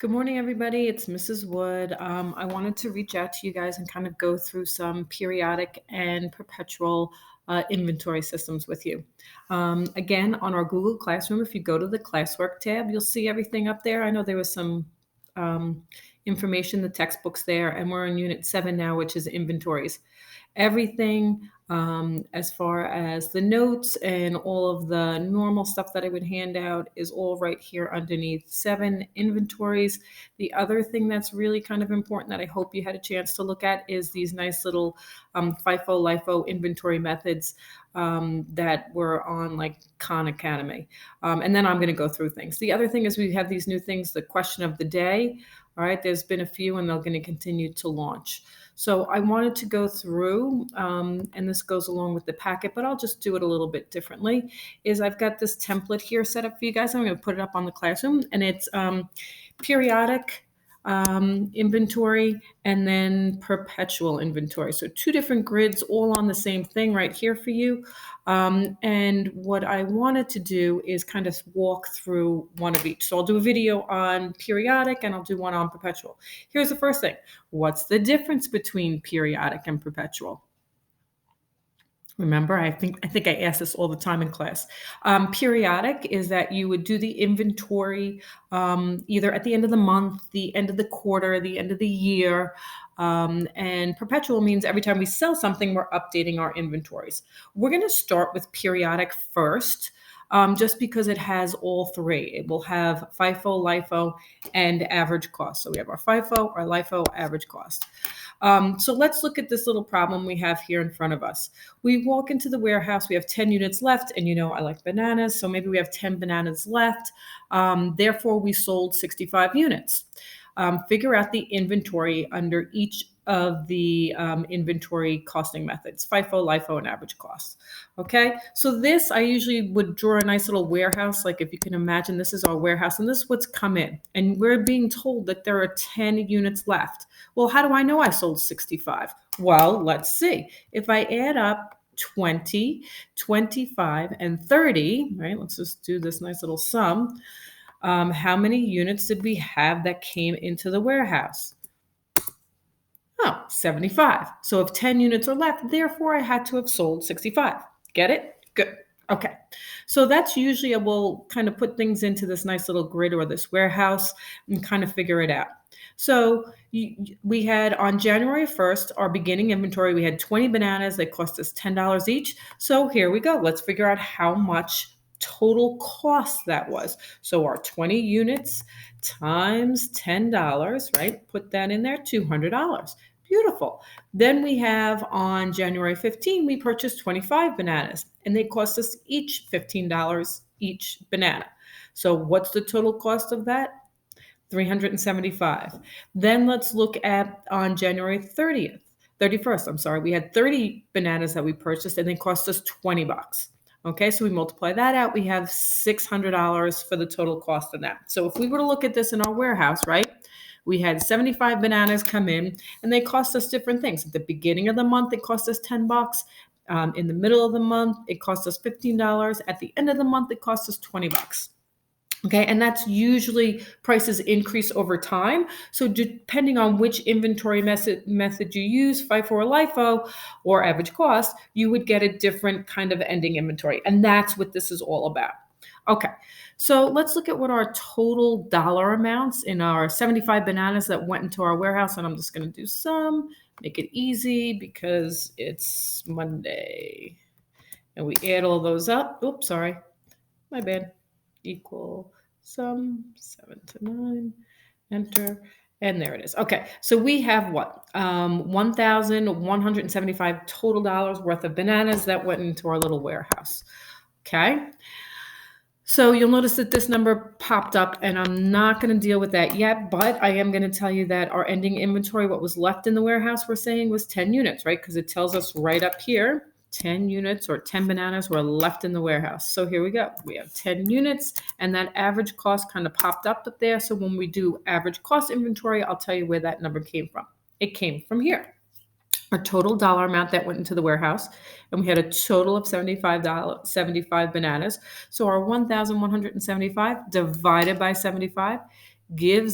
Good morning, everybody. It's Mrs. Wood. I wanted to reach out to you guys and kind of go through some periodic and perpetual inventory systems with you. Again, on our Google Classroom, if you go to the classwork tab, you'll see everything up there. I know there was some um, information, the textbooks there, and we're in Unit 7 now, which is inventories. Everything as far as the notes and all of the normal stuff that I would hand out is all right here underneath 7 inventories. The other thing that's really kind of important that I hope you had a chance to look at is these nice little FIFO, LIFO inventory methods that were on like Khan Academy. And then I'm going to go through things. The other thing is we have these new things, the question of the day. All right, there's been a few and they're going to continue to launch. So I wanted to go through, and this goes along with the packet, but I'll just do it a little bit differently, is I've got this template here set up for you guys. I'm going to put it up on the classroom, and it's periodic inventory and then perpetual inventory. So two different grids all on the same thing right here for you. And what I wanted to do is kind of walk through one of each. So I'll do a video on periodic and I'll do one on perpetual. Here's the first thing. What's the difference between periodic and perpetual? Remember, I think I ask this all the time in class. Periodic is that you would do the inventory either at the end of the month, the end of the quarter, the end of the year. And perpetual means every time we sell something, we're updating our inventories. We're going to start with periodic first. Just because it has all three. It will have FIFO, LIFO, and average cost. So we have our FIFO, our LIFO, average cost. So let's look at this little problem we have here in front of us. We walk into the warehouse, we have 10 units left, and you know I like bananas, so maybe we have 10 bananas left. Therefore, we sold 65 units. Figure out the inventory under each of the inventory costing methods, FIFO, LIFO, and average cost. Okay, so this, I usually would draw a nice little warehouse. Like if you can imagine, this is our warehouse and this is what's come in. And we're being told that there are 10 units left. Well, how do I know I sold 65? Well, let's see. If I add up 20, 25, and 30, right, let's just do this nice little sum. How many units did we have that came into the warehouse? Oh, 75. So if 10 units are left, therefore I had to have sold 65. Get it? Good. Okay. So that's usually, we'll kind of put things into this nice little grid or this warehouse and kind of figure it out. So we had on January 1st, our beginning inventory, we had 20 bananas. They cost us $10 each. So here we go. Let's figure out how much total cost that was. So our 20 units times $10, right? Put that in there, $200. Beautiful. Then we have on January 15, we purchased 25 bananas and they cost us each $15 each banana. So what's the total cost of that? 375. Then let's look at on January 31st, I'm sorry, we had 30 bananas that we purchased and they cost us $20. Okay, so we multiply that out, we have $600 for the total cost of that. So if we were to look at this in our warehouse, right, we had 75 bananas come in and they cost us different things. At the beginning of the month, it cost us $10. In the middle of the month, it cost us $15. At the end of the month, it cost us $20. Okay, and that's usually prices increase over time. So depending on which inventory method you use, FIFO or LIFO or average cost, you would get a different kind of ending inventory. And that's what this is all about. Okay, so let's look at what our total dollar amounts in our 75 bananas that went into our warehouse. And I'm just going to do some, make it easy because it's Monday. And we add all those up. Oops, sorry, my bad. Equal sum 7 to 9, enter, and there it is. Okay, so we have what? 1,175 total dollars worth of bananas that went into our little warehouse. Okay, so you'll notice that this number popped up, and I'm not going to deal with that yet, but I am going to tell you that our ending inventory, what was left in the warehouse, we're saying was 10 units, right? Because it tells us right up here 10 units or 10 bananas were left in the warehouse. So here we go. We have 10 units and that average cost kind of popped up there. So when we do average cost inventory, I'll tell you where that number came from. It came from here. Our total dollar amount that went into the warehouse, and we had a total of $75, 75 bananas. So our 1,175 divided by 75 gives